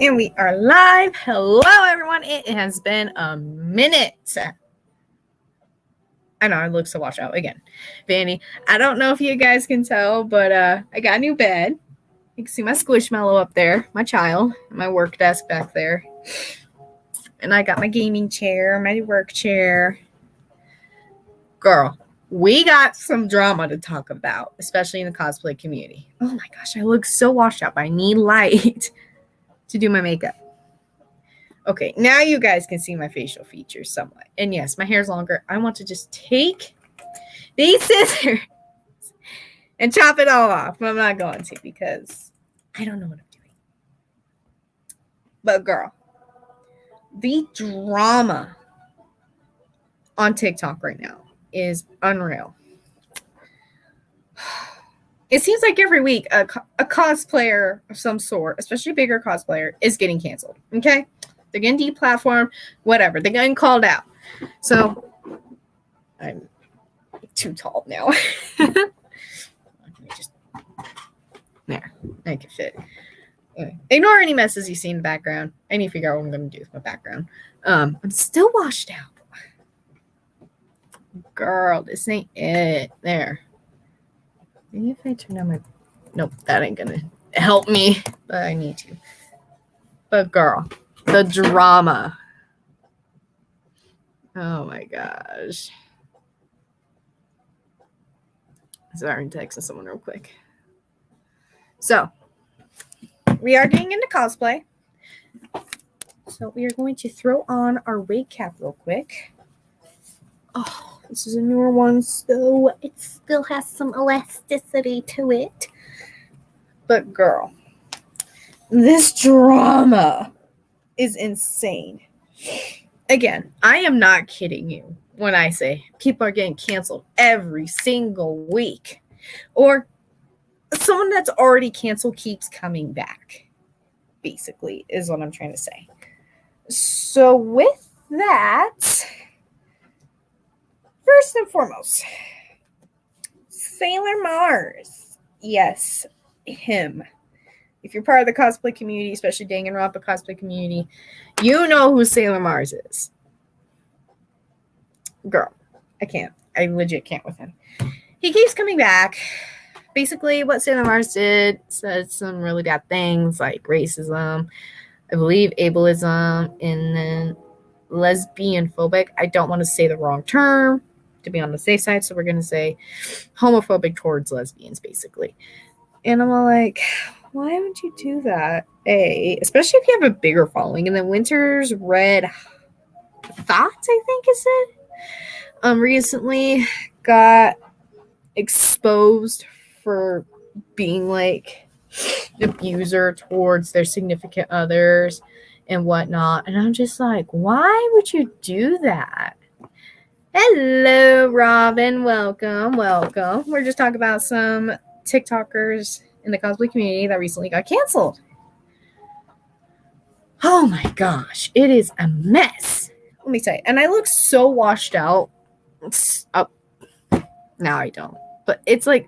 And we are live. Hello, everyone. It has been a minute. I know I look so washed out again. Vanny, I don't know if you guys can tell, but I got a new bed. You can see my squishmallow up there, my child, my work desk back there. And I got my gaming chair, my work chair. Girl, we got some drama to talk about, especially in the cosplay community. Oh my gosh, I look so washed out, but I need light to do my makeup. Okay, now you guys can see my facial features somewhat. And yes, my hair's longer. I want to just take these scissors and chop it all off. But I'm not going to because I don't know what I'm doing. But girl, the drama on TikTok right now is unreal. It seems like every week a cosplayer of some sort, especially a bigger cosplayer, is getting canceled. Okay? They're getting deplatformed, whatever. They're getting called out. So I'm too tall now. There, I can fit. Anyway, ignore any messes you see in the background. I need to figure out what I'm going to do with my background. I'm still washed out. Girl, this ain't it. There. Maybe if I turn on my... Nope, that ain't going to help me, but I need to. But girl, the drama. Oh my gosh. Sorry, I'm texting someone real quick. So, we are getting into cosplay. So, we are going to throw on our wig cap real quick. Oh, this is a newer one, so it still has some elasticity to it. But girl, this drama is insane. Again, I am not kidding you when I say people are getting canceled every single week. Or someone that's already canceled keeps coming back, basically, is what I'm trying to say. So with that, first and foremost, Sailor Mars. Yes, him. If you're part of the cosplay community, especially Danganronpa cosplay community, you know who Sailor Mars is. Girl, I can't. I legit can't with him. He keeps coming back. Basically, what Sailor Mars did said some really bad things like racism, I believe ableism, and then lesbian phobic. I don't want to say the wrong term to be on the safe side, so we're going to say homophobic towards lesbians, basically. And I'm all like, why would you do that? Especially if you have a bigger following. And then Winter's Red Thoughts, I think is it? Recently got exposed for being like an abuser towards their significant others and whatnot. And I'm just like, why would you do that? Hello, Robin. Welcome. We're just talking about some TikTokers in the cosplay community that recently got canceled. Oh my gosh, it is a mess. Let me say, and I look so washed out. Now I don't, but it's like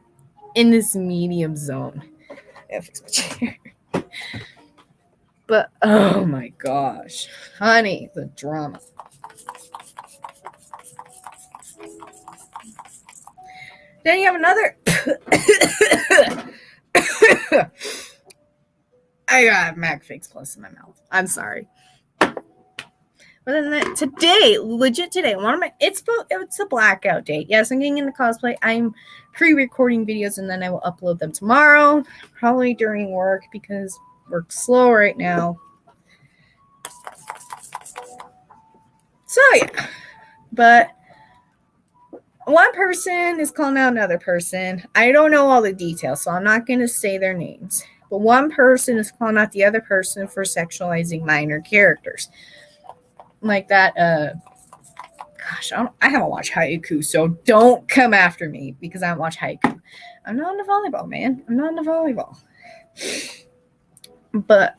in this medium zone. I fix my chair. But oh my gosh, honey, the drama. Then you have another. I got Mac Fix Plus in my mouth. I'm sorry. But then today, it's a blackout date. Yes, I'm getting into cosplay. I'm pre-recording videos and then I will upload them tomorrow, probably during work because work's slow right now. So yeah, but one person is calling out another person. I don't know all the details, so I'm not going to say their names. But one person is calling out the other person for sexualizing minor characters. Like that, gosh, I haven't watched Haiku, so don't come after me because I haven't watched Haiku. I'm not into volleyball, man. I'm not into volleyball. But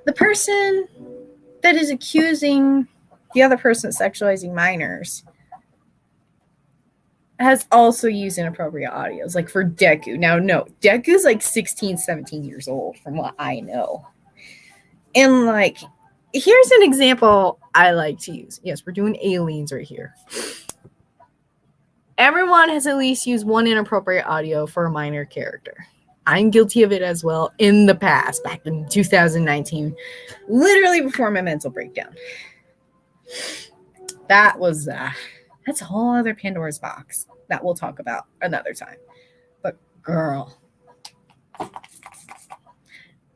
the person that is accusing the other person of sexualizing minors, has also used inappropriate audios, like for Deku. Now, no, Deku's like 16, 17 years old, from what I know. And like, here's an example I like to use. Yes, we're doing aliens right here. Everyone has at least used one inappropriate audio for a minor character. I'm guilty of it as well in the past, back in 2019, literally before my mental breakdown. That's a whole other Pandora's box that we'll talk about another time. But girl,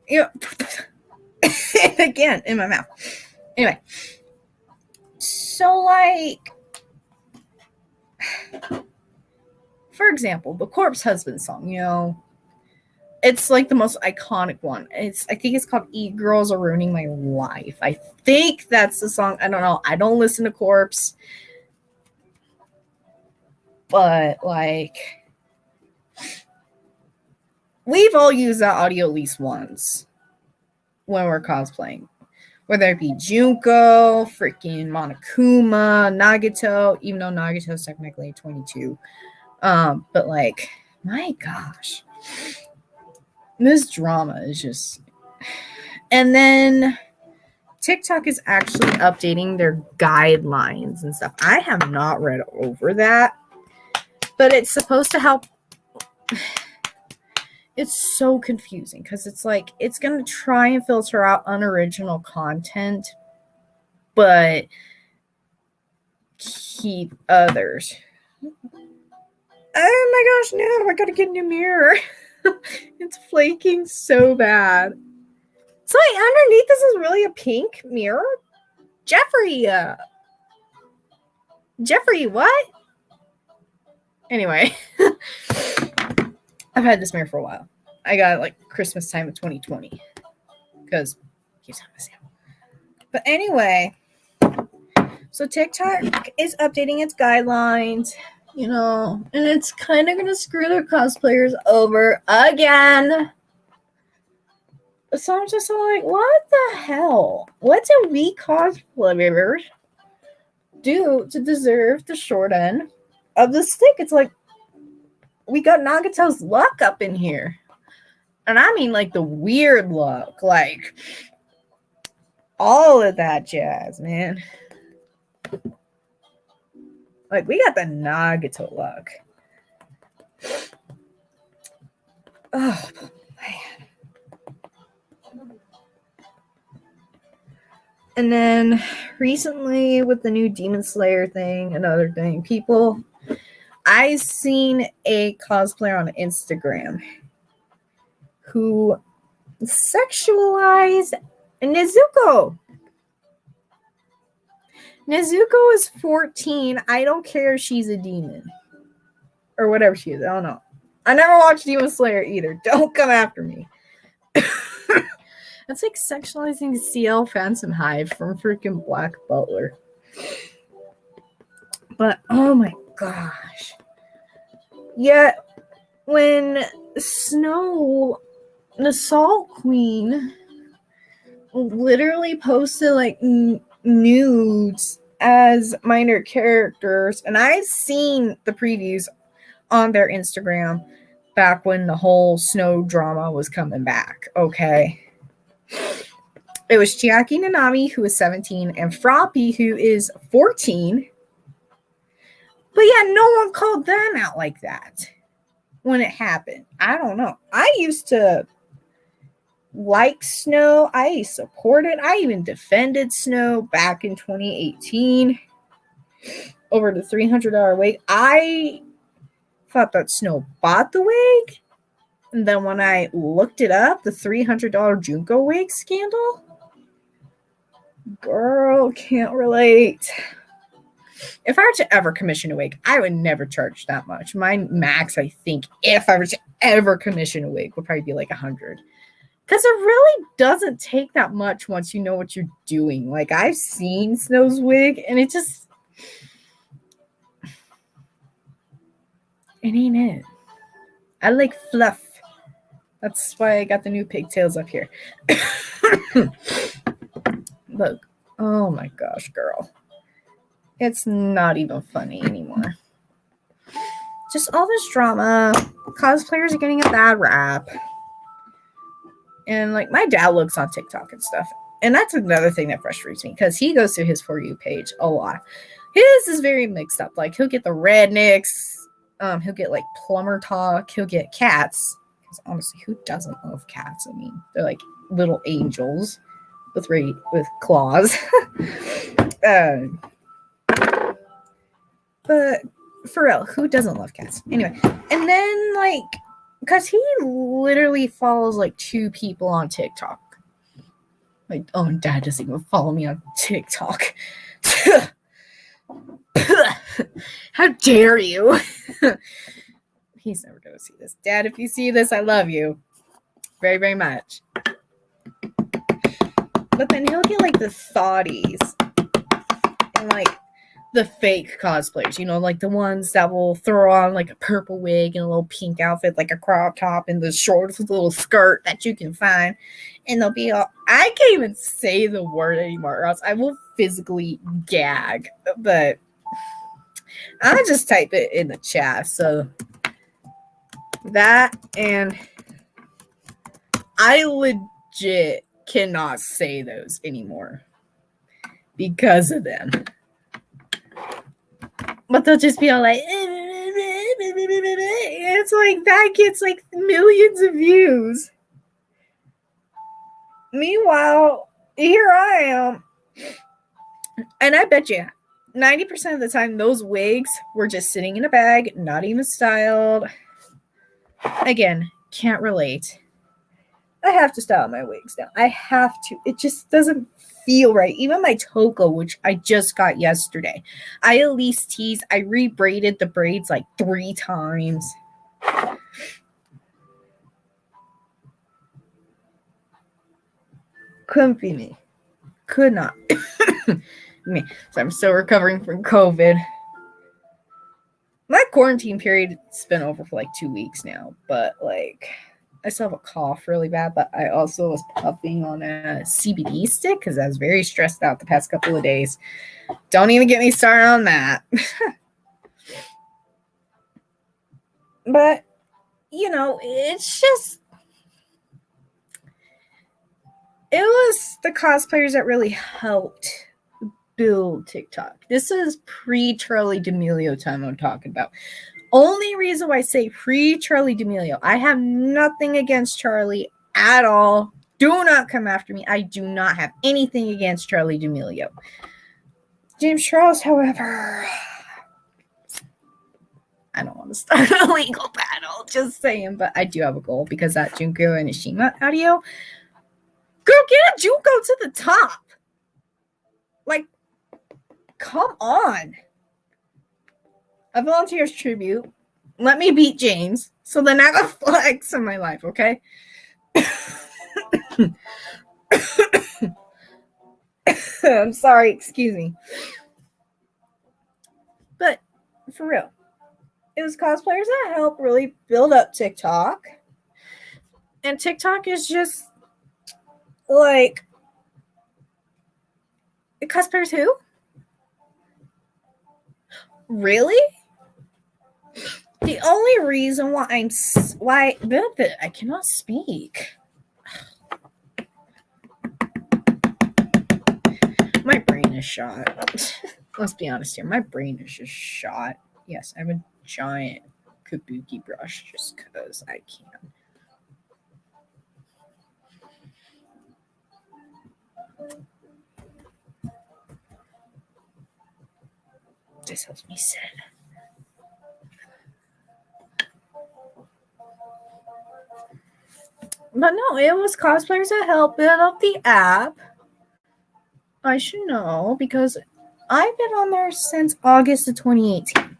you know, again in my mouth. Anyway, so like, for example, the Corpse Husband song, you know, it's like the most iconic one. I think it's called "E-Girls Are Ruining My Life." I think that's the song. I don't know. I don't listen to Corpse, but like, we've all used that audio at least once when we're cosplaying, whether it be Junko, freaking Monokuma, Nagato, even though Nagato's technically 22. But like, my gosh, this drama is just. And then TikTok is actually updating their guidelines and stuff. I have not read over that, but it's supposed to help. It's so confusing because it's like, it's going to try and filter out unoriginal content, but keep others. Oh my gosh, no, I gotta get a new mirror. It's flaking so bad. So like, underneath this is really a pink mirror? Jeffrey, what? Anyway, I've had this mirror for a while. I got it like Christmas time of 2020 because he's on the sale. But anyway, so TikTok is updating its guidelines, you know, and it's kind of going to screw their cosplayers over again. So I'm just like, what the hell? What do we cosplayers do to deserve the short end of the stick? It's like, we got Nagato's luck up in here. And I mean like the weird luck, like all of that jazz, man. Like, we got the Nagato luck. Oh, man. And then recently with the new Demon Slayer thing, another thing, I seen a cosplayer on Instagram who sexualized Nezuko. Nezuko is 14. I don't care if she's a demon. Or whatever she is. I don't know. I never watched Demon Slayer either. Don't come after me. That's like sexualizing CL Phantom Hive from freaking Black Butler. But, oh my gosh. Yet, when Snow, the Salt Queen, literally posted like nudes as minor characters, and I've seen the previews on their Instagram back when the whole Snow drama was coming back, okay? It was Chiaki Nanami, who is 17, and Froppy, who is 14. But yeah, no one called them out like that when it happened. I don't know. I used to like Snow. I supported. I even defended Snow back in 2018 over the $300 wig. I thought that Snow bought the wig. And then when I looked it up, the $300 Junko wig scandal, girl, can't relate. If I were to ever commission a wig, I would never charge that much. My max, I think, if I were to ever commission a wig, would probably be like $100. Because it really doesn't take that much once you know what you're doing. Like, I've seen Snow's wig, and it ain't it. I like fluff. That's why I got the new pigtails up here. Look. Oh my gosh, girl. It's not even funny anymore. just all this drama. Cosplayers are getting a bad rap. And like my dad looks on TikTok and stuff. And that's another thing that frustrates me because he goes through his For You page a lot. His is very mixed up. Like he'll get the rednecks, he'll get like plumber talk, he'll get cats. Because honestly, who doesn't love cats? I mean, they're like little angels with claws. But for real, who doesn't love cats? Anyway, and then like, because he literally follows like 2 people on TikTok. Like, oh, dad doesn't even follow me on TikTok. How dare you? He's never going to see this. Dad, if you see this, I love you very, very much. But then he'll get like the thoughties and like the fake cosplayers, you know, like the ones that will throw on like a purple wig and a little pink outfit, like a crop top and the shortest little skirt that you can find. And they'll be all, I can't even say the word anymore or else I will physically gag. But I'll just type it in the chat. So that, and I legit cannot say those anymore because of them. But they'll just be all like, it's like that gets like millions of views. Meanwhile, here I am. And I bet you 90% of the time those wigs were just sitting in a bag, not even styled. Again, can't relate. I have to style my wigs now. I have to. It just doesn't feel right. Even my toque, which I just got yesterday, I at least teased. I rebraided the braids like 3 times. Couldn't be me. Could not. Me. So I'm still recovering from COVID. My quarantine period's been over for like 2 weeks now, but like I still have a cough really bad, but I also was puffing on a CBD stick because I was very stressed out the past couple of days. Don't even get me started on that. But, you know, it's just, it was the cosplayers that really helped build TikTok. This is pre-Charlie D'Amelio time I'm talking about. Only reason why I say pre-Charlie D'Amelio, I have nothing against Charlie at all. Do not come after me. I do not have anything against Charlie D'Amelio. James Charles, however, I don't want to start a legal battle, just saying, but I do have a goal because that Junko and Ishima audio, girl, get a Junko to the top. Like, come on. A volunteer's tribute. Let me beat James so then I have a flex in my life, okay? I'm sorry, excuse me. But for real, it was cosplayers that helped really build up TikTok. And TikTok is just like, cosplayers who? Really? The only reason why I cannot speak. My brain is shot. Let's be honest here. My brain is just shot. Yes, I have a giant kabuki brush just because I can. This helps me sit. But no, it was cosplayers that helped build up the app. I should know because I've been on there since August of 2018.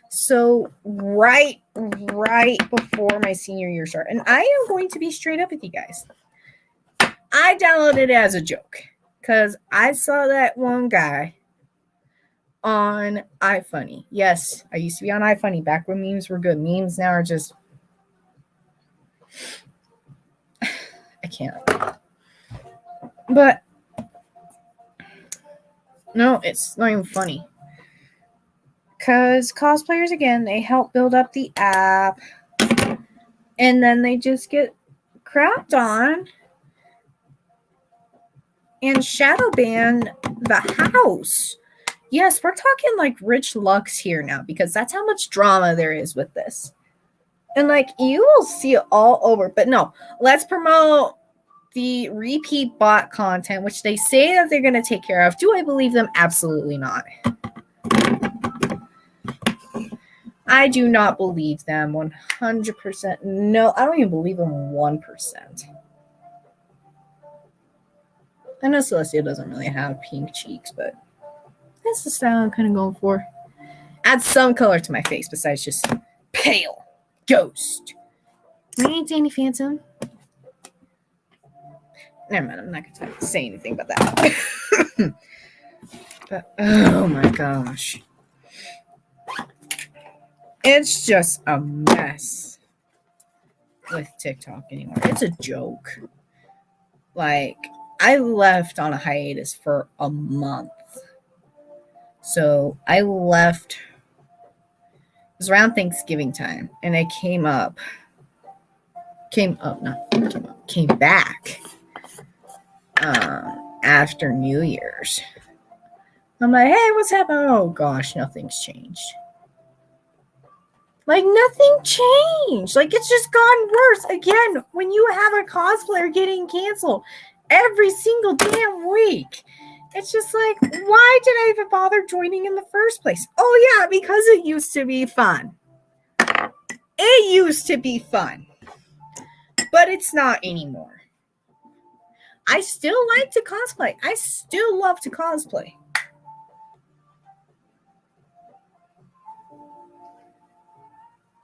So right before my senior year started. And I am going to be straight up with you guys. I downloaded it as a joke because I saw that one guy on iFunny. Yes, I used to be on iFunny back when memes were good. Memes now are just, I can't. But no, it's not even funny. Because cosplayers, again, they help build up the app. And then they just get crapped on and shadow ban the house. Yes, we're talking like Rich Lux here now, because that's how much drama there is with this. And like, you will see it all over. But no, let's promote the repeat bot content, which they say that they're going to take care of. Do I believe them? Absolutely not. I do not believe them 100%. No, I don't even believe them 1%. I know Celestia doesn't really have pink cheeks, but that's the style I'm kind of going for. Add some color to my face besides just pale ghost. We ain't Danny Phantom. Never mind, I'm not going to say anything about that. But, oh my gosh. It's just a mess with TikTok anymore. It's a joke. Like, I left on a hiatus for a month. So I left, it was around Thanksgiving time, and I came back after New Year's. I'm like, hey, what's happening? Oh gosh, nothing's changed. Like, nothing changed. Like, it's just gotten worse. Again, when you have a cosplayer getting canceled every single damn week, it's just like, why did I even bother joining in the first place? Oh yeah, because it used to be fun. It used to be fun. But it's not anymore. I still like to cosplay. I still love to cosplay.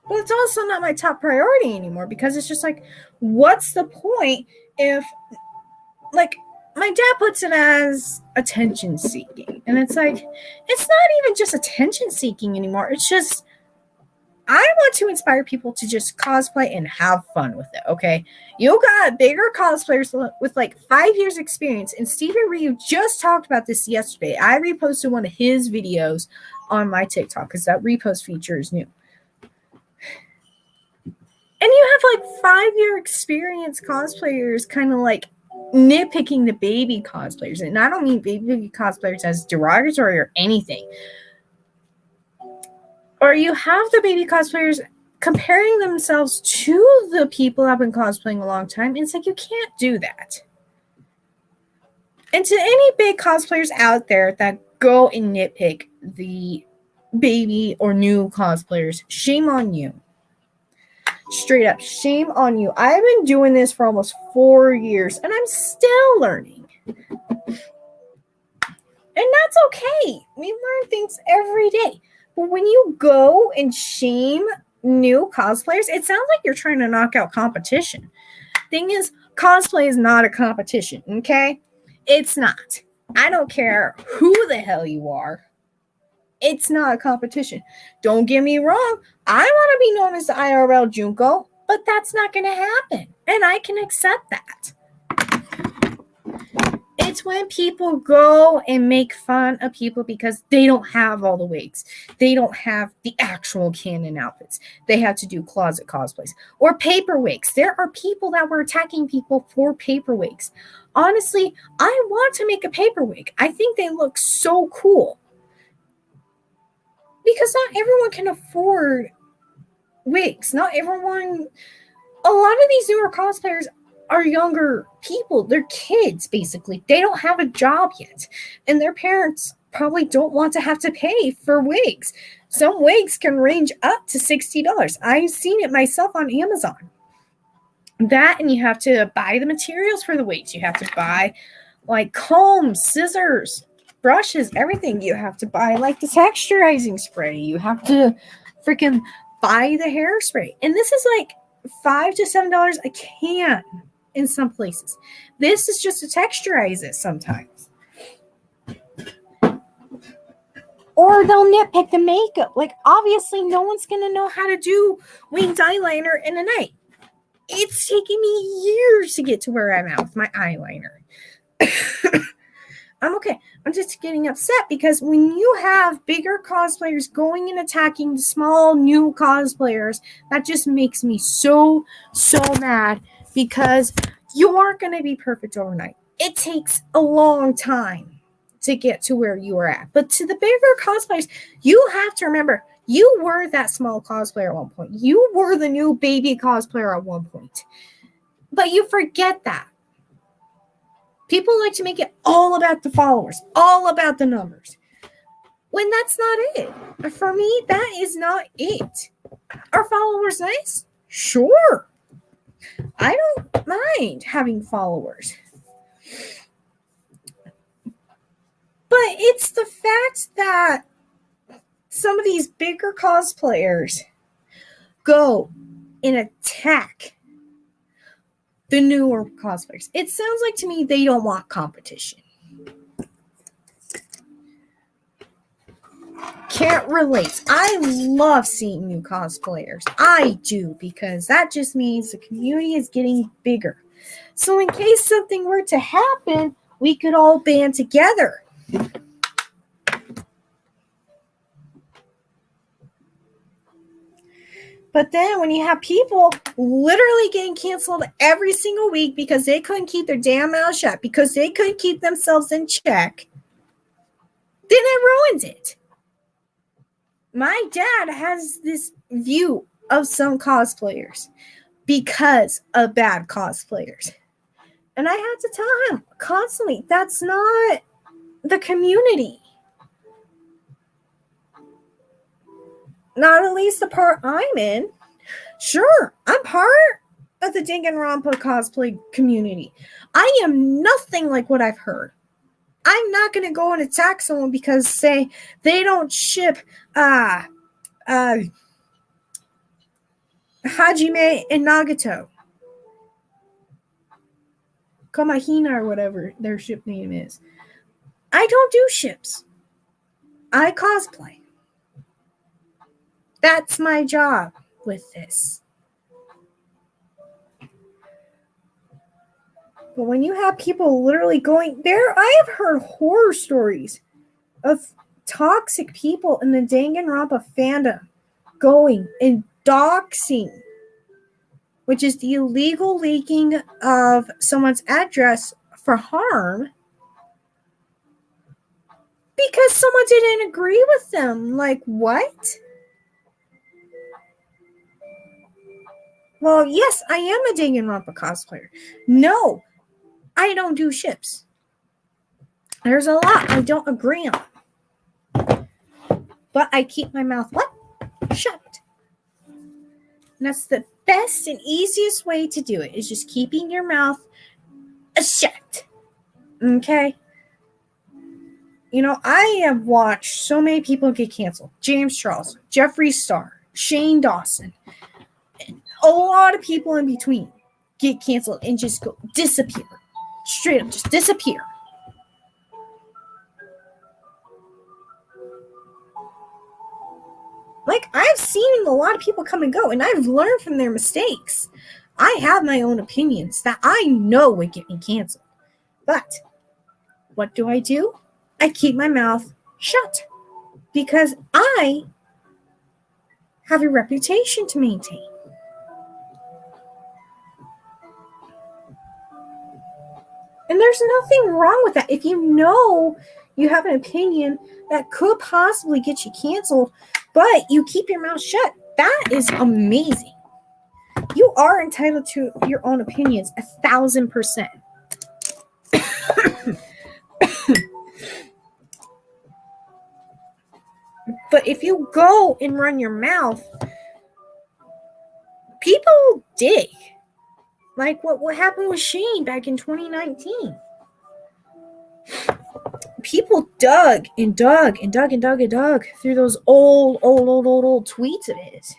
But it's also not my top priority anymore, because it's just like, what's the point if, like, my dad puts it as attention seeking. And it's like, it's not even just attention seeking anymore. It's just, I want to inspire people to just cosplay and have fun with it, okay? You got bigger cosplayers with like 5 years experience, and Stephen Ryu just talked about this yesterday. I reposted one of his videos on my TikTok because that repost feature is new. And you have like 5-year experience cosplayers kind of like nitpicking the baby cosplayers. And I don't mean baby cosplayers as derogatory or anything. Or you have the baby cosplayers comparing themselves to the people that have been cosplaying a long time. And it's like, you can't do that. And to any big cosplayers out there that go and nitpick the baby or new cosplayers, shame on you. Straight up, shame on you. I've been doing this for almost 4 years, and I'm still learning. And that's okay. We learn things every day. But when you go and shame new cosplayers, it sounds like you're trying to knock out competition. Thing is, cosplay is not a competition, okay? It's not. I don't care who the hell you are. It's not a competition. Don't get me wrong. I want to be known as the IRL Junko, but that's not going to happen. And I can accept that. It's when people go and make fun of people because they don't have all the wigs. They don't have the actual canon outfits. They have to do closet cosplays or paper wigs. There are people that were attacking people for paper wigs. Honestly, I want to make a paper wig. I think they look so cool. Because not everyone can afford wigs. Not everyone. A lot of these newer cosplayers are younger people. They're kids, basically. They don't have a job yet. And their parents probably don't want to have to pay for wigs. Some wigs can range up to $60. I've seen it myself on Amazon. That, and you have to buy the materials for the wigs. You have to buy like combs, scissors, brushes, everything. You have to buy like the texturizing spray. You have to freaking buy the hairspray. And this is like $5 to $7 a can in some places. This is just to texturize it sometimes. Or they'll nitpick the makeup. Like, obviously, no one's going to know how to do winged eyeliner in a night. It's taken me years to get to where I'm at with my eyeliner. I'm okay. I'm just getting upset because when you have bigger cosplayers going and attacking small new cosplayers, that just makes me so mad because you aren't going to be perfect overnight. It takes a long time to get to where you are at. But to the bigger cosplayers, you have to remember, you were that small cosplayer at one point. You were the new baby cosplayer at one point. But you forget that. People like to make it all about the followers, all about the numbers, when that's not it. For me, that is not it. Are followers nice? Sure. I don't mind having followers. But it's the fact that some of these bigger cosplayers go and attack the newer cosplayers. It sounds like to me they don't want competition. Can't relate. I love seeing new cosplayers. I do, because that just means the community is getting bigger. So in case something were to happen, we could all band together. But then when you have people literally getting canceled every single week because they couldn't keep their damn mouth shut, because they couldn't keep themselves in check, then it ruins it. My dad has this view of some cosplayers because of bad cosplayers. And I had to tell him constantly, that's not the community. Not at least the part I'm in. Sure, I'm part of the Danganronpa cosplay community. I am nothing like what I've heard. I'm not going to go and attack someone because, say, they don't ship Hajime and Nagato. Komahina or whatever their ship name is. I don't do ships. I cosplay. That's my job with this. But when you have people literally going there, I have heard horror stories of toxic people in the Danganronpa fandom going and doxing, which is the illegal leaking of someone's address for harm, because someone didn't agree with them. Like, what? Well, yes, I am a Danganronpa cosplayer. No, I don't do ships. There's a lot I don't agree on. But I keep my mouth what? Shut. And that's the best and easiest way to do it, is just keeping your mouth shut. Okay? You know, I have watched so many people get canceled. James Charles, Jeffree Star, Shane Dawson, and a lot of people in between get canceled and just go disappear. Straight up, just disappear. Like, I've seen a lot of people come and go, and I've learned from their mistakes. I have my own opinions that I know would get me canceled. But what do? I keep my mouth shut, because I have a reputation to maintain. And there's nothing wrong with that. If you know you have an opinion that could possibly get you canceled, but you keep your mouth shut, that is amazing. You are entitled to your own opinions 1,000%. But if you go and run your mouth, people dig. Like what happened with Shane back in 2019. People dug through those old tweets of his.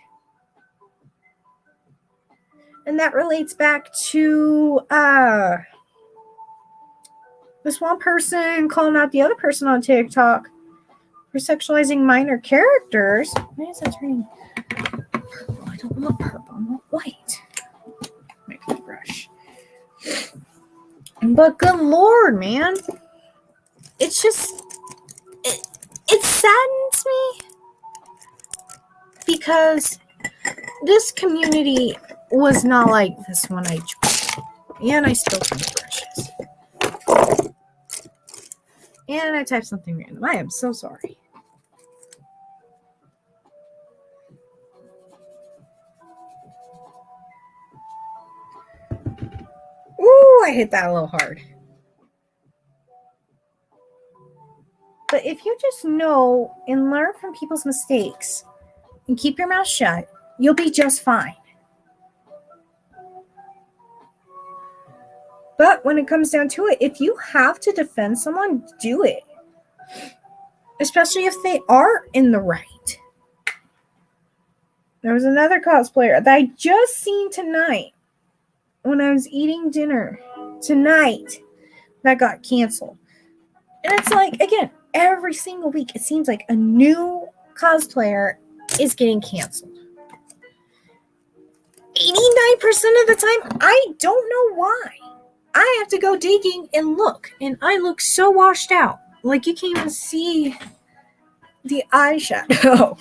And that relates back to this one person calling out the other person on TikTok for sexualizing minor characters. Why is that turning purple? I don't want purple. I want white. My paintbrush. But good Lord, man. it's just, it saddens me because this community was not like this when I joined. And I spilled some brushes. And I typed something random. I am so sorry. Ooh, I hit that a little hard. But if you just know and learn from people's mistakes and keep your mouth shut, you'll be just fine. But when it comes down to it, if you have to defend someone, do it. Especially if they are in the right. There was another cosplayer that I just seen tonight when I was eating dinner tonight that got canceled. And it's like, again, every single week, it seems like a new cosplayer is getting canceled. 89% of the time, I don't know why. I have to go digging and look, and I look so washed out. Like, you can't even see the eyeshadow.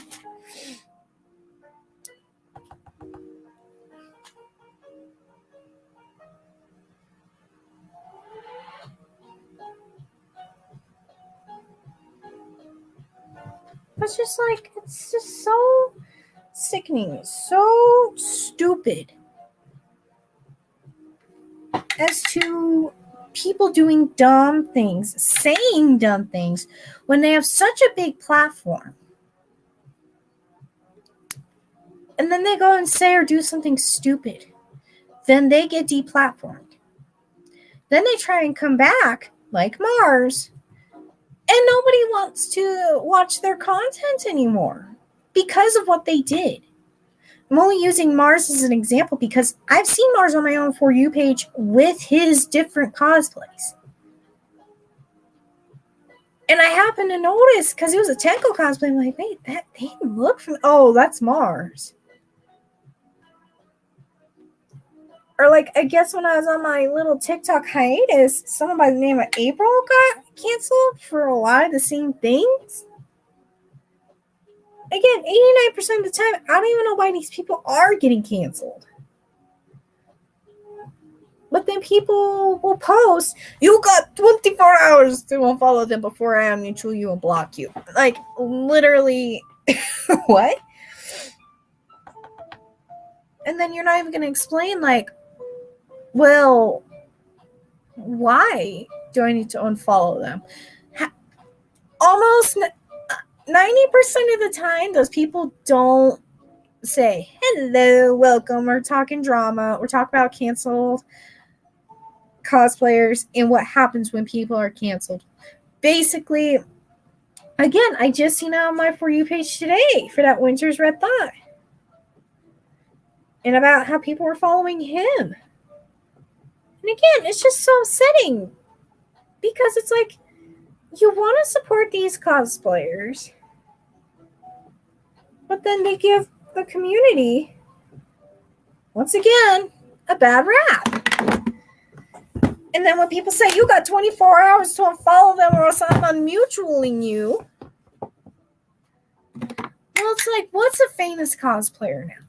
It's just like, it's just so sickening, so stupid as to people doing dumb things, saying dumb things when they have such a big platform. And then they go and say or do something stupid. Then they get deplatformed. Then they try and come back like Mars. And nobody wants to watch their content anymore because of what they did. I'm only using Mars as an example because I've seen Mars on my own For You page with his different cosplays. And I happened to notice because it was a Tenko cosplay. I'm like, wait, that they look from, oh, that's Mars. Or like, I guess when I was on my little TikTok hiatus, someone by the name of April got canceled for a lot of the same things. Again, 89% of the time, I don't even know why these people are getting canceled. But then people will post, you got 24 hours to unfollow them before I unmutual you and block you. Like, literally, what? And then you're not even going to explain, like, well, why do I need to unfollow them? Almost 90% of the time, those people don't say, hello, welcome, we're talking drama, we're talking about canceled cosplayers and what happens when people are canceled. Basically, again, I just seen it on my For You page today for that Winter's Red Thought. And about how people were following him. And again, it's just so upsetting. Because it's like, you want to support these cosplayers, but then they give the community, once again, a bad rap. And then when people say, you got 24 hours to unfollow them or else I'm unmutualing you, well, it's like, what's a famous cosplayer now?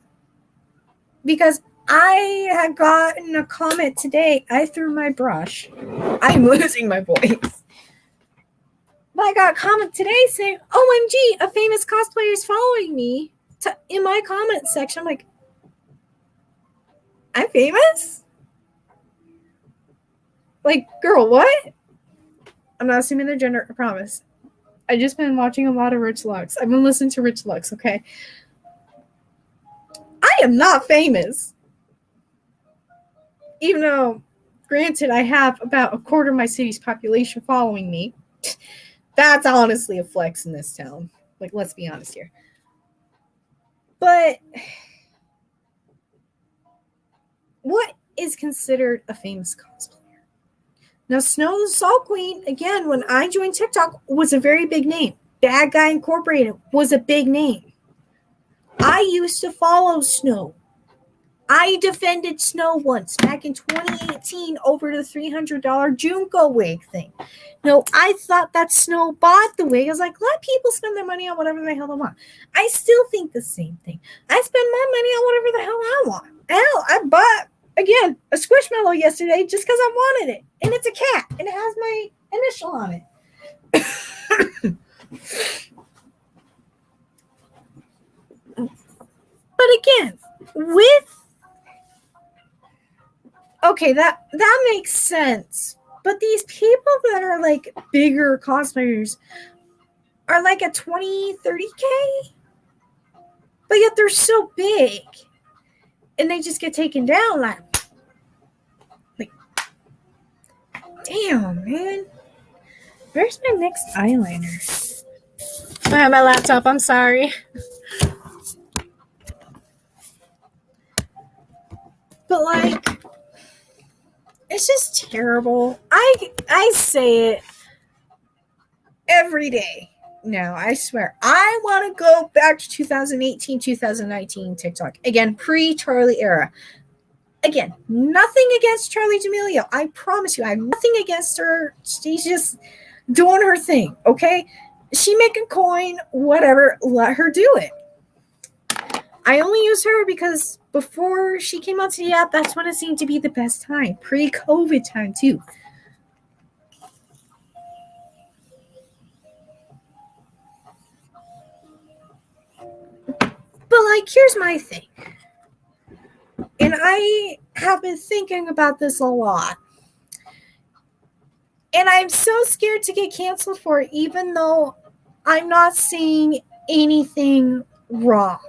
Because I had gotten a comment today. I threw my brush. I'm losing my voice. But I got a comment today saying, OMG, a famous cosplayer is following me in my comment section. I'm like, I'm famous? Like, girl, what? I'm not assuming their gender, I promise. I just been watching a lot of Rich Lux. I've been listening to Rich Lux, okay? I am not famous. Even though, granted, I have about a quarter of my city's population following me. That's honestly a flex in this town. Like, let's be honest here. But what is considered a famous cosplayer? Now, Snow the Salt Queen, again, when I joined TikTok, was a very big name. Bad Guy Incorporated was a big name. I used to follow Snow. I defended Snow once back in 2018 over the $300 Junko wig thing. No, I thought that Snow bought the wig. I was like, let people spend their money on whatever the hell they want. I still think the same thing. I spend my money on whatever the hell I want. Hell, I bought, again, a Squishmallow yesterday just because I wanted it. And it's a cat. And it has my initial on it. But again, okay, that makes sense. But these people that are like bigger cosplayers are like at 20, 30K. But yet they're so big. And they just get taken down like damn, man. Where's my next eyeliner? I have my laptop, I'm sorry. But like, it's just terrible. I say it every day. No, I swear. I want to go back to 2018, 2019 TikTok. Again, pre-Charlie era. Again, nothing against Charlie D'Amelio. I promise you, I have nothing against her. She's just doing her thing, okay? She making coin, whatever. Let her do it. I only use her because before she came out to the app, that's when it seemed to be the best time. Pre-COVID time, too. But, like, here's my thing. And I have been thinking about this a lot. And I'm so scared to get canceled for it, even though I'm not seeing anything wrong.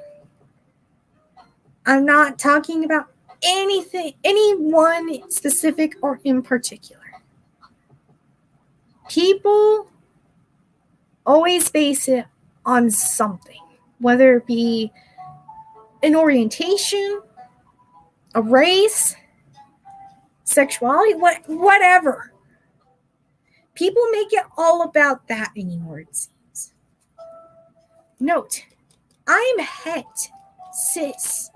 I'm not talking about anything, anyone specific or in particular. People always base it on something, whether it be an orientation, a race, sexuality, whatever. People make it all about that anymore, it seems. Note, I'm het, cis.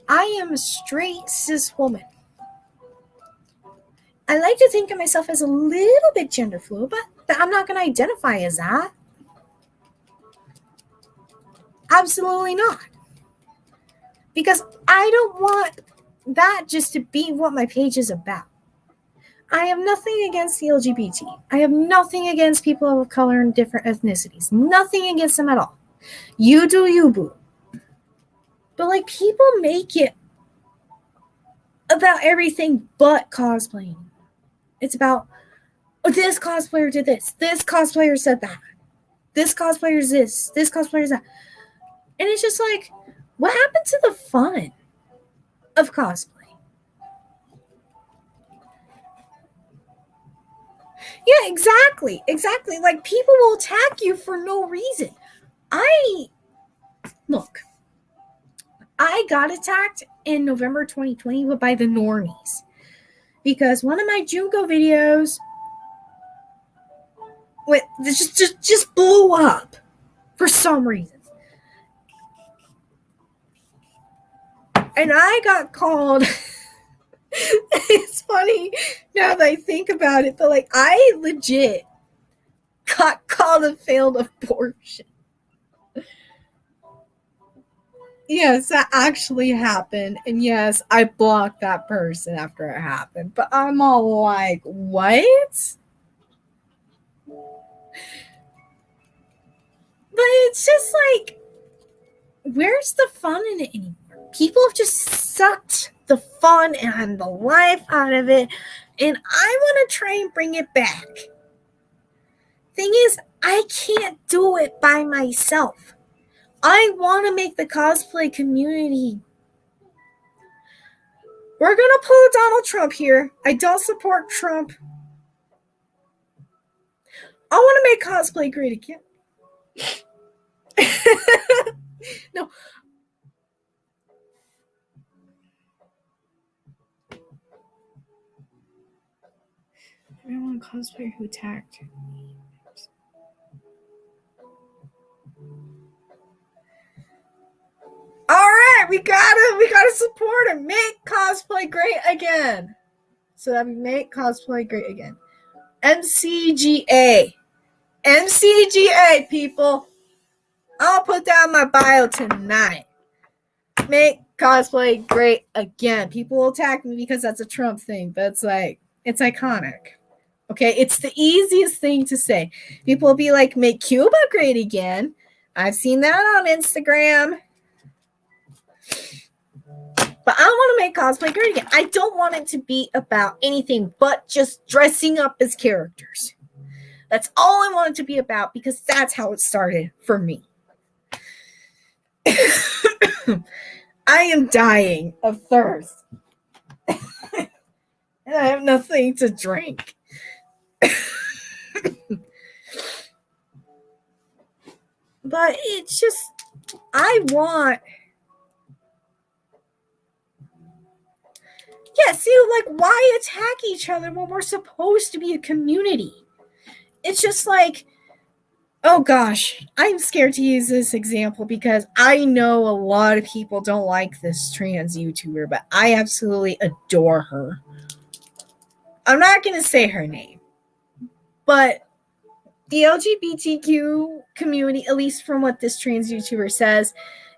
I am a straight cis woman. I like to think of myself as a little bit gender fluid, but I'm not going to identify as that. Absolutely not. Because I don't want that just to be what my page is about. I have nothing against the LGBT. I have nothing against people of color and different ethnicities. Nothing against them at all. You do you, boo. But like, people make it about everything but cosplaying. It's about, oh, this cosplayer did this. This cosplayer said that. This cosplayer is this cosplayer is that. And it's just like, what happened to the fun of cosplay? Yeah, exactly. Like, people will attack you for no reason. I got attacked in November 2020 by the normies because one of my Junko videos just blew up for some reason. And I got called. It's funny now that I think about it, but like, I legit got called a failed abortion. Yes, that actually happened. And yes, I blocked that person after it happened. But I'm all like, what? But it's just like, where's the fun in it anymore? People have just sucked the fun and the life out of it. And I want to try and bring it back. Thing is, I can't do it by myself. I want to make the cosplay community. We're going to pull Donald Trump here. I don't support Trump. I want to make cosplay great again. No. Everyone cosplayer who attacked. All We gotta support him. Make cosplay great again. So that we make cosplay great again. MCGA. MCGA, people. I'll put that in my bio tonight. Make cosplay great again. People will attack me because that's a Trump thing, but it's like, it's iconic. Okay, it's the easiest thing to say. People will be like, make Cuba great again. I've seen that on Instagram. But I want to make cosplay great again. I don't want it to be about anything but just dressing up as characters. That's all I want it to be about because that's how it started for me. I am dying of thirst. And I have nothing to drink. But it's just, I want... Yeah, see, like, why attack each other when we're supposed to be a community? It's just like, oh gosh, I'm scared to use this example because I know a lot of people don't like this trans YouTuber, but I absolutely adore her. I'm not going to say her name, but the LGBTQ community, at least from what this trans YouTuber says,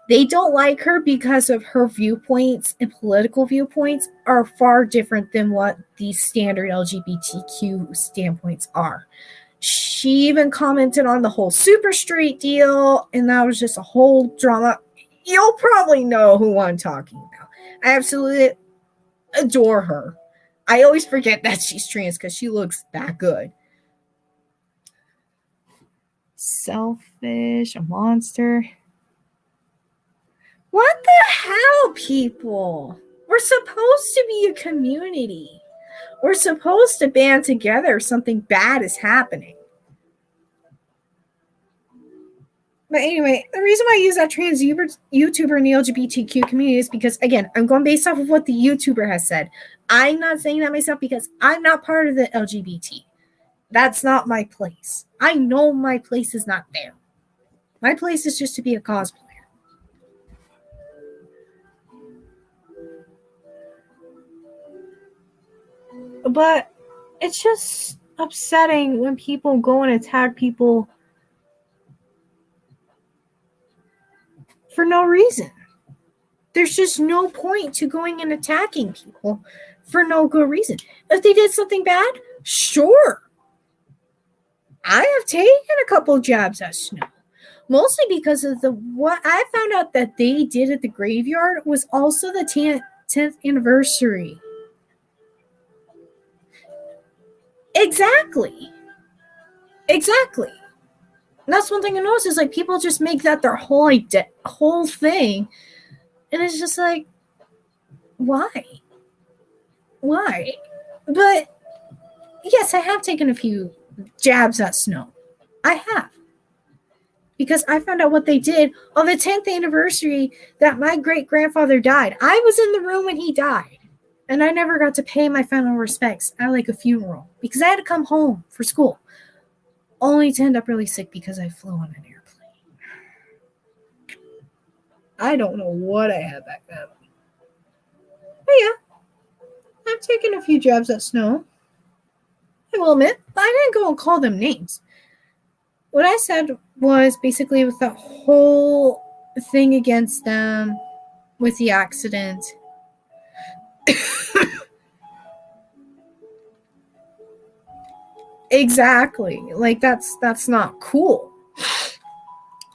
they don't like her because of her viewpoints and political viewpoints are far different than what the standard LGBTQ standpoints are. She even commented on the whole Super Straight deal, and that was just a whole drama. You'll probably know who I'm talking about. I absolutely adore her. I always forget that she's trans because she looks that good. Selfish, a monster. What the hell, people? We're supposed to be a community. We're supposed to band together if something bad is happening. But anyway, the reason why I use that trans YouTuber in the LGBTQ community is because, again, I'm going based off of what the YouTuber has said. I'm not saying that myself because I'm not part of the LGBT. That's not my place. I know my place is not there. My place is just to be a cosplayer. But it's just upsetting when people go and attack people for no reason. There's just no point to going and attacking people for no good reason. If they did something bad, sure. I have taken a couple jabs at Snow. Mostly because of what I found out that they did at the graveyard was also the 10th anniversary. Exactly. And that's one thing I noticed is like people just make that their whole thing, and it's just like, why? But yes, I have taken a few jabs at Snow. I have. Because I found out what they did on the 10th anniversary that my great-grandfather died. I was in the room when he died. And I never got to pay my final respects at like a funeral because I had to come home for school. Only to end up really sick because I flew on an airplane. I don't know what I had back then. But yeah, I've taken a few jabs at Snow. I will admit, but I didn't go and call them names. What I said was basically with the whole thing against them with the accident. Exactly. Like that's not cool.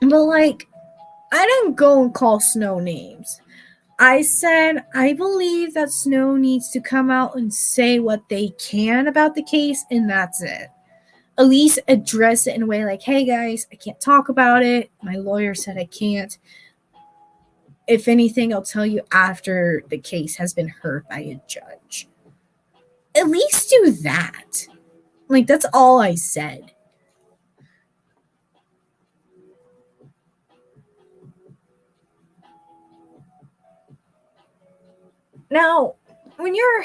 But like I didn't go and call Snow names. I said I believe that Snow needs to come out and say what they can about the case, and that's it. At least address it in a way like, hey guys, I can't talk about it. My lawyer said I can't. If anything, I'll tell you after the case has been heard by a judge. At least do that. Like, that's all I said. Now, when you're...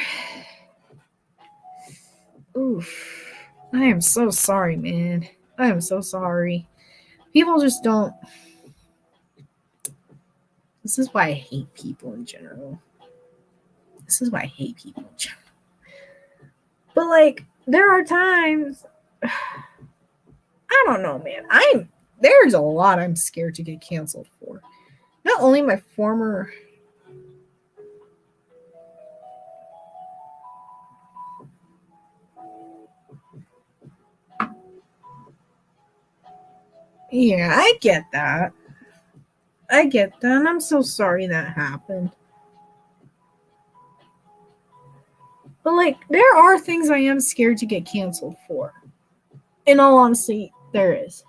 Oof. I am so sorry, man. I am so sorry. People just don't... This is why I hate people in general. This is why I hate people in general. But like, there are times I don't know, man. There's a lot I'm scared to get canceled for. Not only my former Yeah, I get that. I get that. And I'm so sorry that happened. But like, there are things I am scared to get canceled for. In all honesty, there is.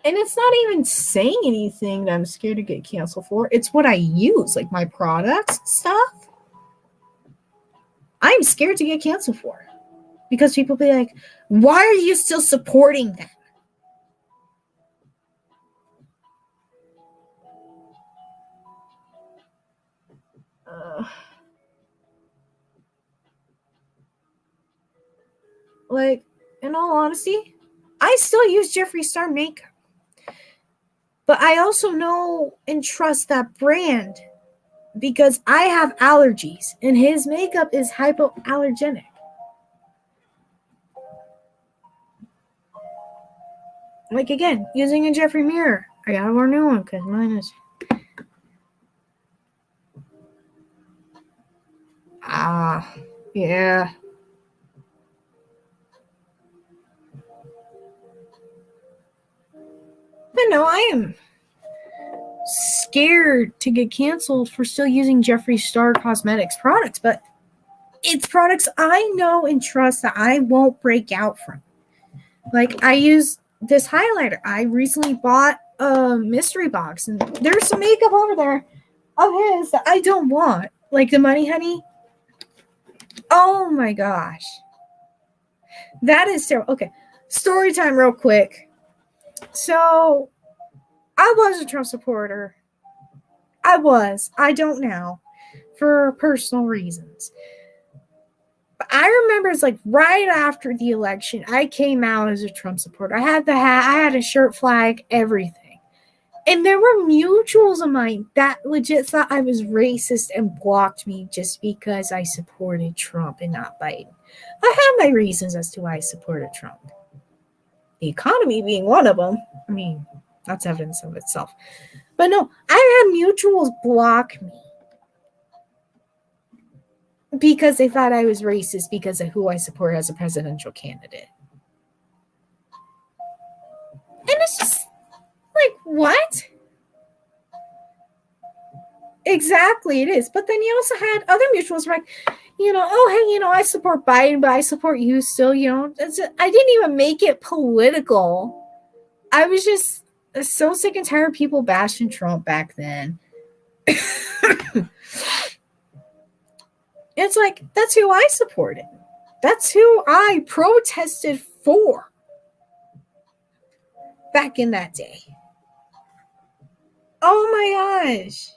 And it's not even saying anything that I'm scared to get canceled for. It's what I use, like my products stuff. I'm scared to get canceled for. Because people be like, why are you still supporting them? Like, in all honesty, I still use Jeffree Star makeup. But I also know and trust that brand because I have allergies and his makeup is hypoallergenic. Like, again, using a Jeffree mirror. I gotta wear a new one because mine is. Yeah. But no, I am scared to get canceled for still using Jeffree Star Cosmetics products, but it's products I know and trust that I won't break out from. Like, I use this highlighter. I recently bought a mystery box, and there's some makeup over there of his that I don't want. Like the Money Honey. Oh my gosh. That is terrible. Okay, story time real quick. So, I was a Trump supporter. I don't now. For personal reasons. But I remember it's like right after the election, I came out as a Trump supporter. I had the hat, I had a shirt flag, everything. And there were mutuals of mine that legit thought I was racist and blocked me just because I supported Trump and not Biden. I have my reasons as to why I supported Trump. The economy being one of them. I mean, that's evidence of itself. But no, I had mutuals block me because they thought I was racist because of who I support as a presidential candidate. And it's just like, what? Exactly, it is. But then you also had other mutuals like, oh, hey, I support Biden, but I support you still, I didn't even make it political. I was just so sick and tired of people bashing Trump back then. It's like, that's who I supported. That's who I protested for back in that day. Oh my gosh.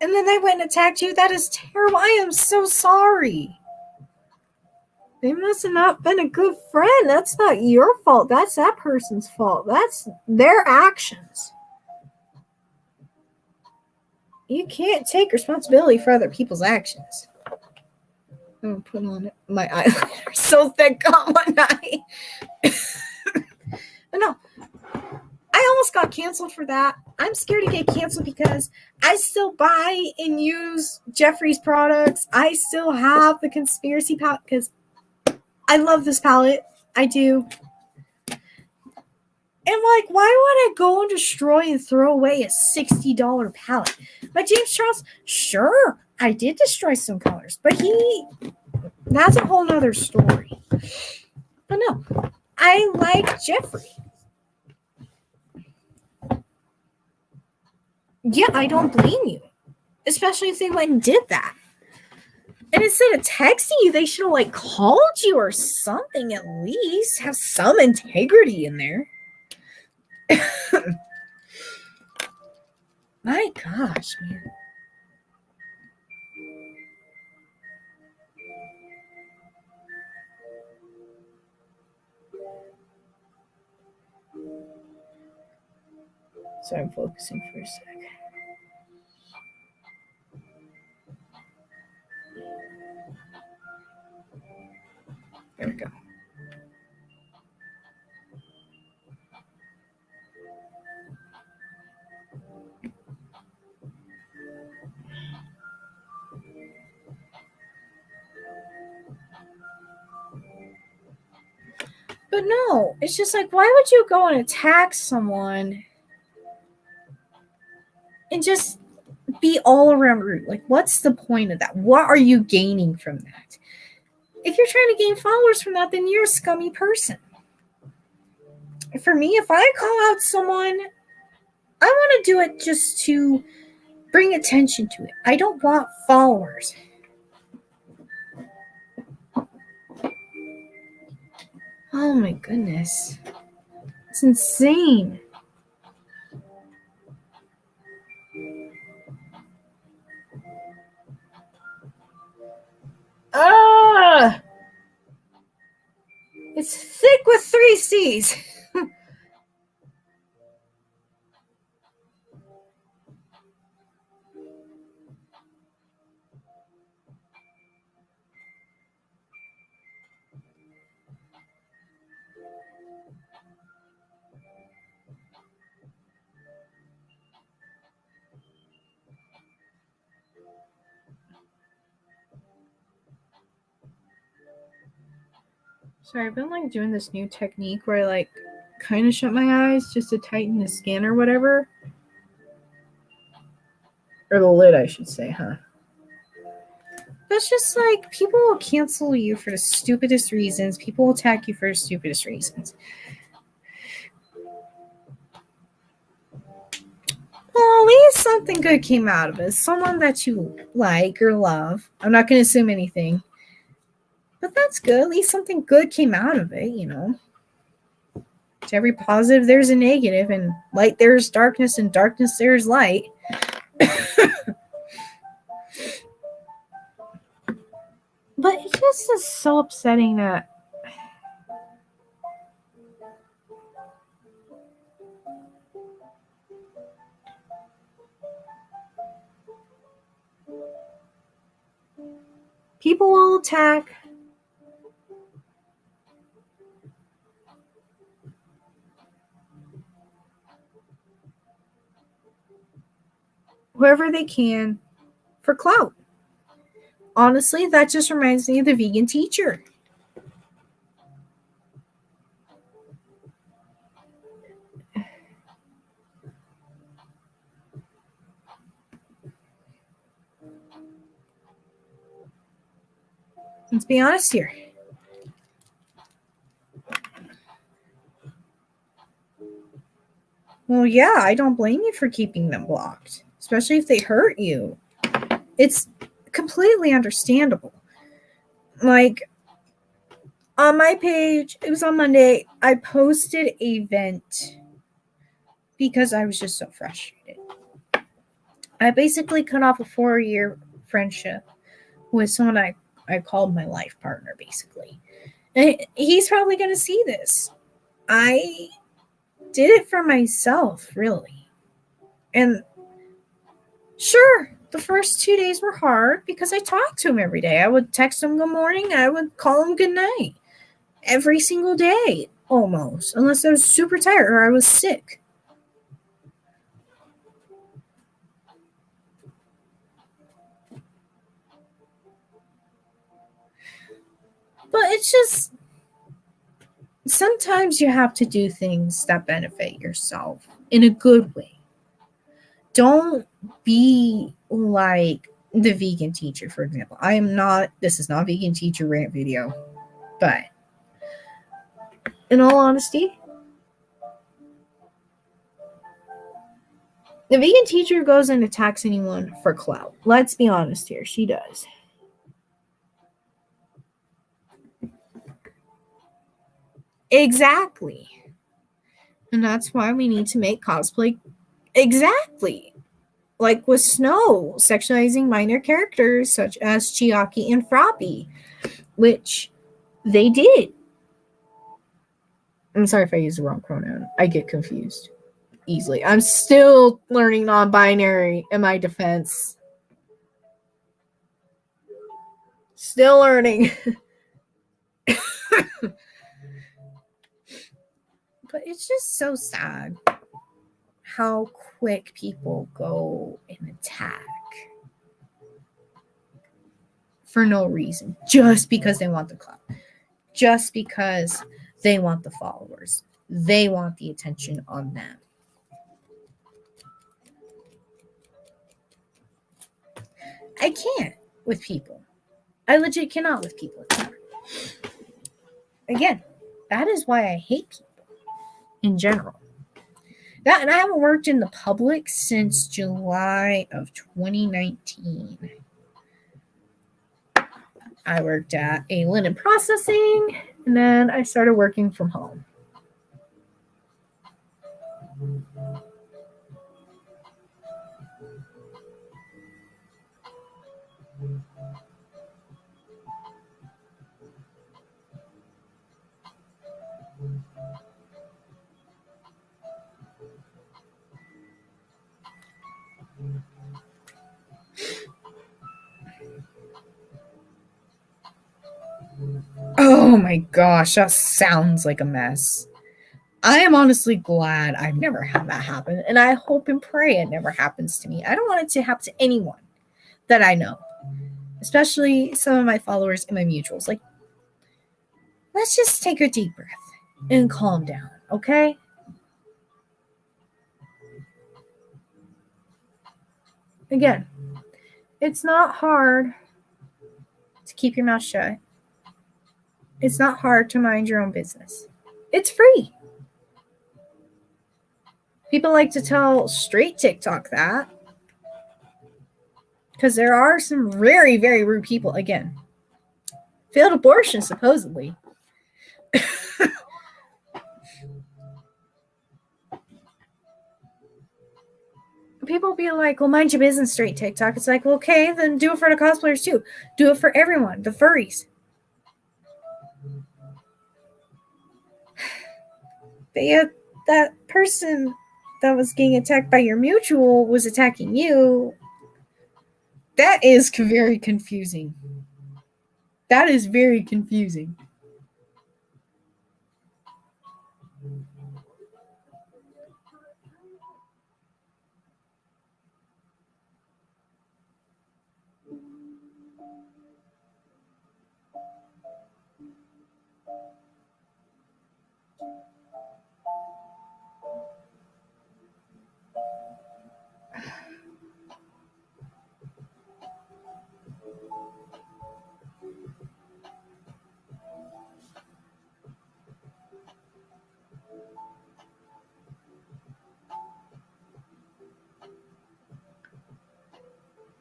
And then they went and attacked you. That is terrible. I am so sorry. They must have not been a good friend. That's not your fault. That's that person's fault. That's their actions. You can't take responsibility for other people's actions. I'm going to put on my eyeliner so thick on one eye. But no, I almost got canceled for that. I'm scared to get canceled because I still buy and use Jeffree's products. I still have the conspiracy palette because I love this palette. I do. And like, why would I go and destroy and throw away a $60 palette? But James Charles, sure, I did destroy some colors, but that's a whole nother story. But no, I like Jeffree. Yeah, I don't blame you. Especially if they went and did that. And instead of texting you, they should have called you or something at least. Have some integrity in there. My gosh, man. So I'm focusing for a sec. There we go. But no, it's just like, why would you go and attack someone and just be all around rude? Like, what's the point of that? What are you gaining from that? If you're trying to gain followers from that, then you're a scummy person. For me, if I call out someone, I want to do it just to bring attention to it. I don't want followers. Oh my goodness. It's insane. Ah! It's thick with 3 C's. Sorry, I've been like doing this new technique where I like kind of shut my eyes just to tighten the skin or whatever. Or the lid, I should say, huh? That's just like, people will cancel you for the stupidest reasons. People will attack you for the stupidest reasons. Well, at least something good came out of it. Someone that you like or love. I'm not going to assume anything. But that's good. At least something good came out of it, you know. To every positive, there's a negative, and light, there's darkness, and darkness, there's light. But it just is so upsetting that people will attack whoever they can for clout. Honestly, that just reminds me of the vegan teacher. Let's be honest here. Well, yeah, I don't blame you for keeping them blocked, especially if they hurt you. It's completely understandable. Like, on my page, it was on Monday, I posted a vent because I was just so frustrated. I basically cut off a 4-year friendship with someone I called my life partner, basically. And he's probably going to see this. I did it for myself, really. And sure, the first 2 days were hard because I talked to him every day. I would text him good morning. I would call him good night. Every single day, almost. Unless I was super tired or I was sick. But it's just, sometimes you have to do things that benefit yourself in a good way. Don't be like the vegan teacher, for example. This is not a vegan teacher rant video, but in all honesty, the vegan teacher goes and attacks anyone for clout. Let's be honest here, she does. Exactly. And that's why we need to make cosplay exactly. Like with Snow, sexualizing minor characters such as Chiaki and Froppy, which they did. I'm sorry if I use the wrong pronoun. I get confused. easily. I'm still learning non-binary in my defense. Still learning. But it's just so sad how quick people go and attack for no reason, just because they want the clout, just because they want the followers, they want the attention on them. I can't with people. I legit cannot with people. Again, that is why I hate people in general. That, and I haven't worked in the public since July of 2019. I worked at a linen processing, and then I started working from home. Oh my gosh, that sounds like a mess. I am honestly glad I've never had that happen, and I hope and pray it never happens to me. I don't want it to happen to anyone that I know, especially some of my followers and my mutuals. Like, let's just take a deep breath and calm down, okay? Again, it's not hard to keep your mouth shut. It's not hard to mind your own business. It's free. People like to tell straight TikTok that, because there are some very, very rude people. Again, failed abortion, supposedly. People be like, well, mind your business, straight TikTok. It's like, well, okay, then do it for the cosplayers too. Do it for everyone, the furries. But yet, that person that was getting attacked by your mutual was attacking you. That is very confusing. That is very confusing.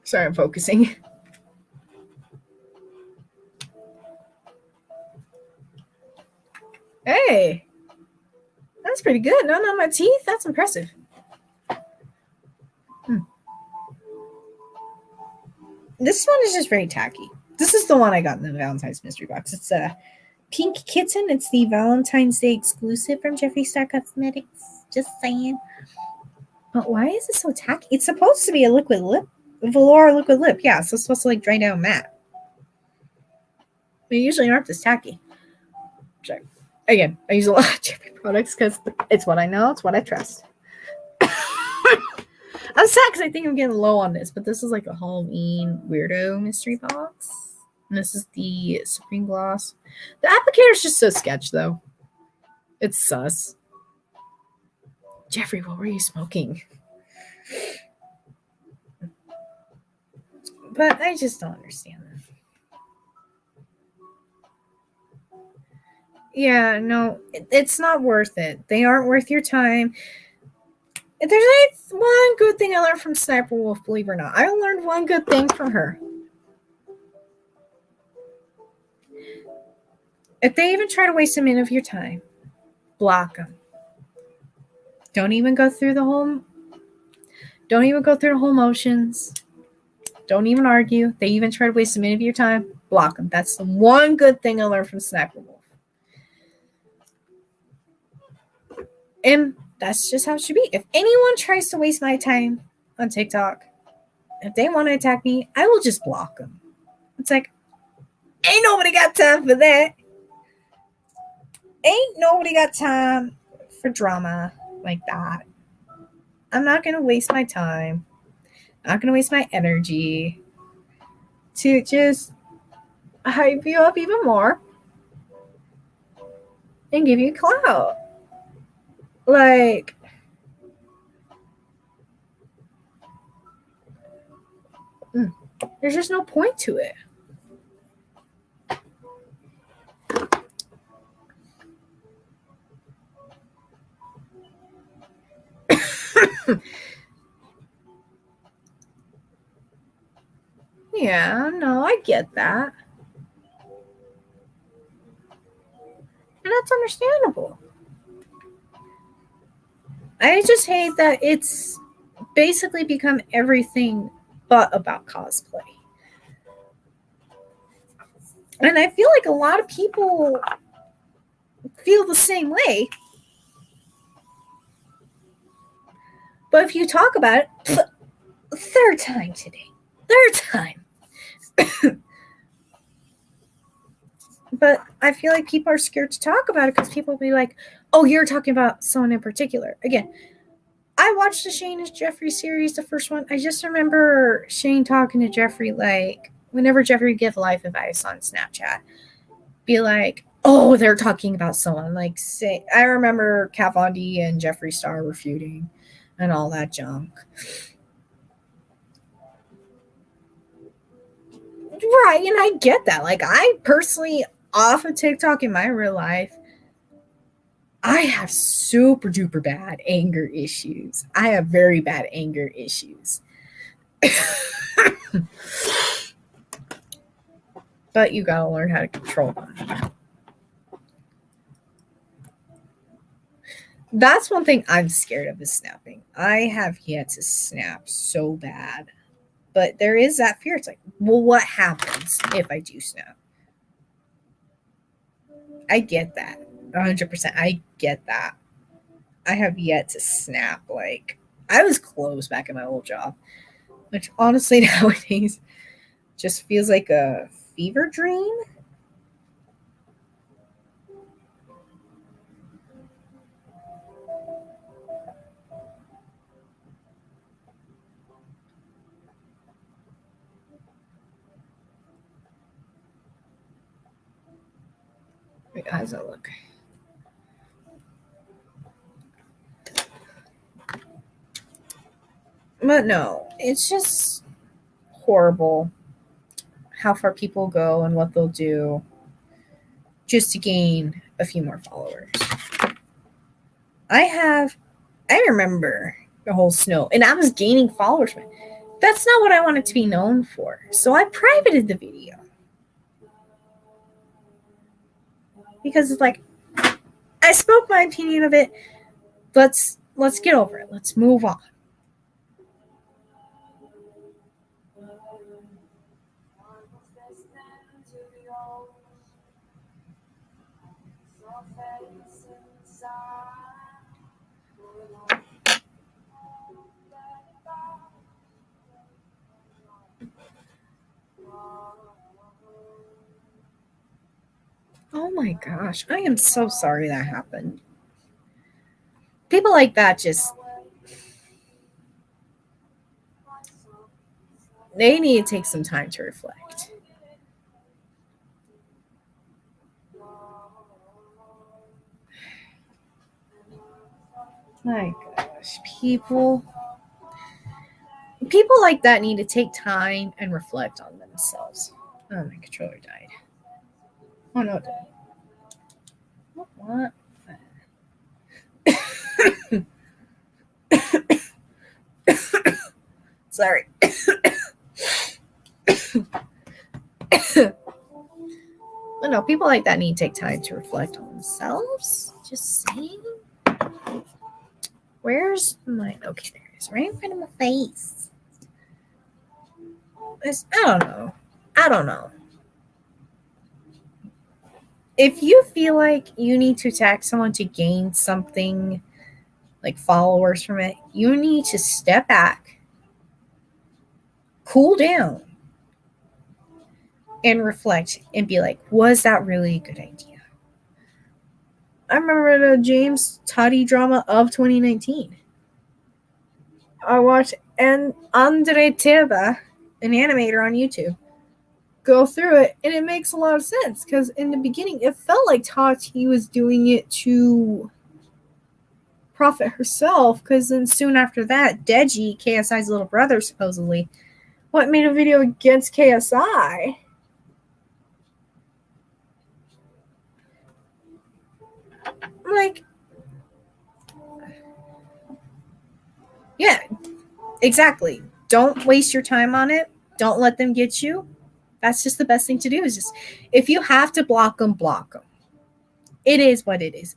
Sorry, I'm focusing. Hey, that's pretty good. None on my teeth? That's impressive. This one is just very tacky. This is the one I got in the Valentine's mystery box. It's a pink kitten. It's the Valentine's Day exclusive from Jeffree Star Cosmetics. Just saying. But why is it so tacky? It's supposed to be a liquid lip. Velour liquid lip. Yeah, so it's supposed to like dry down matte. They usually aren't this tacky. Sure. Again, I use a lot of Jeffree products because it's what I know. It's what I trust. I'm sad because I think I'm getting low on this, but this is like a Halloween weirdo mystery box. And this is the Supreme Gloss. The applicator is just so sketch, though. It's sus. Jeffree, what were you smoking? But I just don't understand that. Yeah, no, it's not worth it. They aren't worth your time. If there's one good thing I learned from Sniper Wolf, believe it or not. I learned one good thing from her. If they even try to waste a minute of your time, block them. Don't even go through the whole motions. Don't even argue. They even try to waste a minute of your time, block them. That's the one good thing I learned from Sniper Wolf. And That's just how it should be. If anyone tries to waste my time on TikTok, if they want to attack me, I will just block them. It's like, ain't nobody got time for that. Ain't nobody got time for drama like that. I'm not going to waste my time. I'm not going to waste my energy to just hype you up even more and give you clout. Like, there's just no point to it. Yeah, no, I get that. And that's understandable. I just hate that it's basically become everything but about cosplay. And I feel like a lot of people feel the same way. But if you talk about it, third time today. Third time. But I feel like people are scared to talk about it because people will be like, oh, you're talking about someone in particular. Again, I watched the Shane and Jeffrey series, the first one. I just remember Shane talking to Jeffrey, like, whenever Jeffrey give life advice on Snapchat, be like, oh, they're talking about someone. Like, say, I remember Kat Von D and Jeffree Star were feuding and all that junk. Right, and I get that. Like, I personally, off of TikTok in my real life, I have super duper bad anger issues. I have very bad anger issues. But you gotta learn how to control them. That's one thing I'm scared of, is snapping. I have yet to snap so bad. But there is that fear. It's like, well, what happens if I do snap? I get that. 100%. I get that. I have yet to snap. Like, I was close back in my old job, which honestly nowadays just feels like a fever dream. Wait, how does that look? But no, it's just horrible how far people go and what they'll do just to gain a few more followers. I remember the whole snow, and I was gaining followers. That's not what I wanted to be known for. So I privated the video. Because it's like, I spoke my opinion of it. Let's get over it. Let's move on. Oh my gosh, I am so sorry that happened. People like that just, they need to take some time to reflect. My gosh, people like that need to take time and reflect on themselves. Oh, my controller died. Oh no, it didn't. What? Sorry. But no, people like that need to take time to reflect on themselves. Just saying. Where's my, okay, there it is, right in front of my face. I don't know. If you feel like you need to attack someone to gain something like followers from it, you need to step back, cool down, and reflect and be like, was that really a good idea? I remember the James Toddy drama of 2019. I watched Andre Teba, an animator on YouTube, go through it, and it makes a lot of sense because in the beginning it felt like Tati was doing it to profit herself, because then soon after that, Deji, KSI's little brother, supposedly made a video against KSI. Like, yeah, exactly. Don't waste your time on it. Don't let them get you. That's just the best thing to do. Is just, if you have to block them, block them. It is what it is.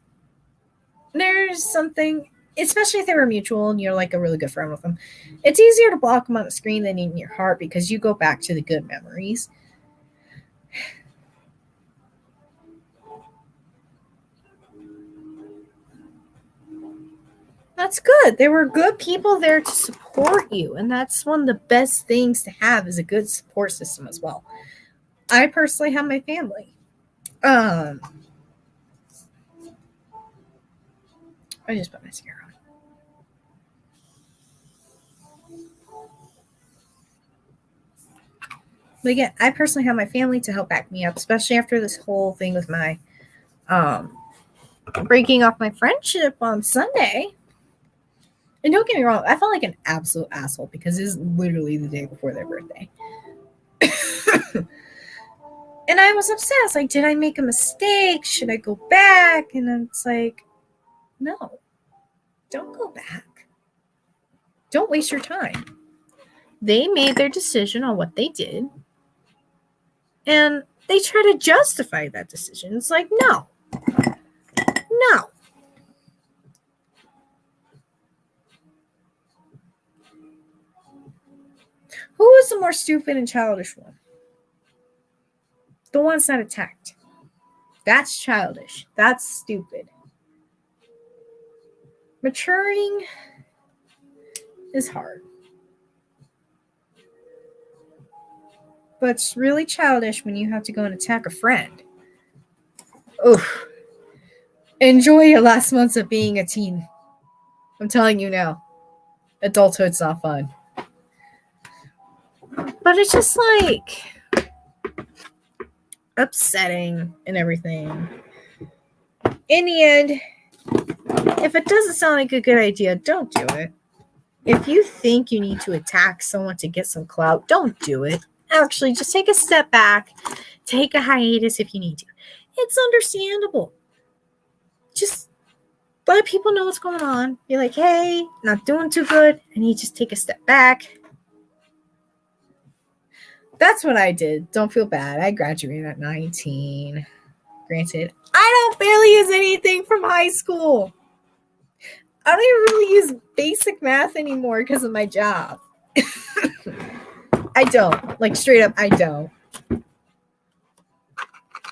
There's something, especially if they were mutual and you're like a really good friend with them, it's easier to block them on the screen than in your heart, because you go back to the good memories. That's good. There were good people there to support you, and that's one of the best things to have, is a good support system as well. I personally have my family. I just put mascara on. But again, I personally have my family to help back me up, especially after this whole thing with my breaking off my friendship on Sunday. And don't get me wrong, I felt like an absolute asshole because it's literally the day before their birthday. And I was upset. I was like, did I make a mistake? Should I go back? And it's like, no, don't go back. Don't waste your time. They made their decision on what they did, and they try to justify that decision. It's like, no. Who was the more stupid and childish one? The ones that attacked. That's childish. That's stupid. Maturing is hard. But it's really childish when you have to go and attack a friend. Oof. Enjoy your last months of being a teen. I'm telling you now. Adulthood's not fun. But it's just like upsetting and everything. In the end, if it doesn't sound like a good idea, don't do it. If you think you need to attack someone to get some clout, don't do it. Actually, just take a step back. Take a hiatus if you need to. It's understandable. Just let people know what's going on. Be like, hey, not doing too good. I need to just take a step back. That's what I did. Don't feel bad. I graduated at 19. Granted, I don't barely use anything from high school. I don't even really use basic math anymore because of my job. I don't. Like, straight up, I don't.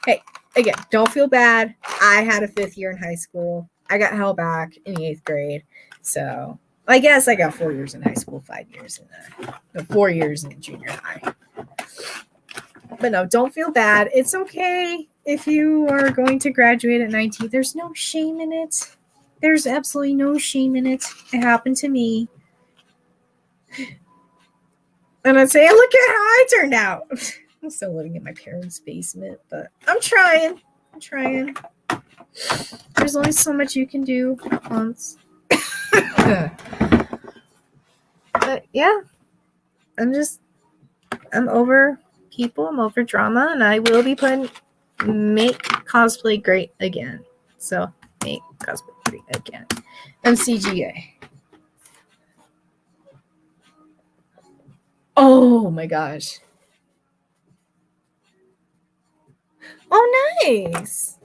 Hey, again, don't feel bad. I had a 5th year in high school. I got held back in the 8th grade. So, I guess I got 4 years in high school, 5 years in the 4 years in junior high. But no, don't feel bad. It's okay if you are going to graduate at 19. There's no shame in it. There's absolutely no shame in it. It happened to me. And I'd say, look at how I turned out. I'm still living in my parents' basement, but I'm trying. There's only so much you can do once. But yeah, I'm over people. I'm over drama, and I will be make cosplay great again. So make cosplay great again. MCGA. Oh my gosh. Oh, nice.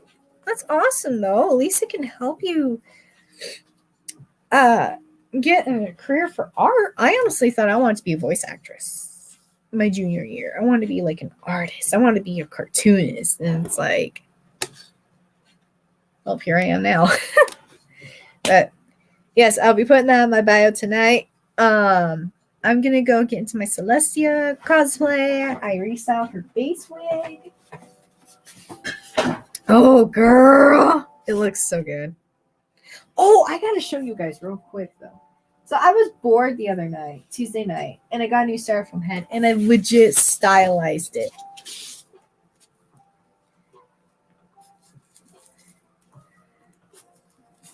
That's awesome, though. At least it can help you get a career for art. I honestly thought I wanted to be a voice actress my junior year. I wanted to be like an artist. I wanted to be a cartoonist. And it's like, well, here I am now. But Yes, I'll be putting that in my bio tonight. I'm gonna go get into my Celestia cosplay. I restyled her base wig. Oh, girl, it looks so good. Oh, I gotta show you guys real quick though. So I was bored the other night, Tuesday night, and I got a new styrofoam head, and I legit stylized it.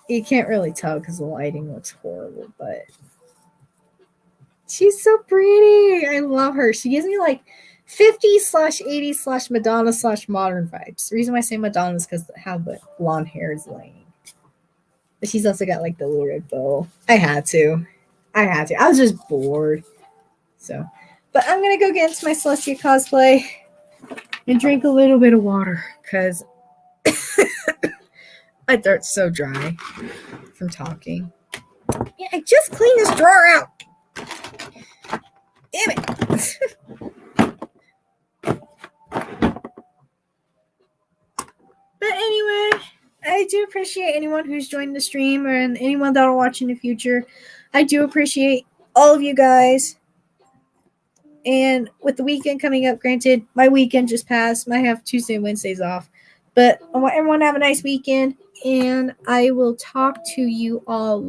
You can't really tell because the lighting looks horrible, but she's so pretty. I love her. She gives me like 50/80 Madonna/modern vibes. The reason why I say Madonna is because how the blonde hair is laying. But she's also got like the little red bow. I had to. I was just bored. So, but I'm gonna go get into my Celestia cosplay and drink a little bit of water because my throat's so dry from talking. Yeah, I just cleaned this drawer out. Damn it. But anyway, I do appreciate anyone who's joined the stream and anyone that will watch in the future. I do appreciate all of you guys. And with the weekend coming up, granted, my weekend just passed. I have Tuesday and Wednesdays off. But I want everyone to have a nice weekend. And I will talk to you all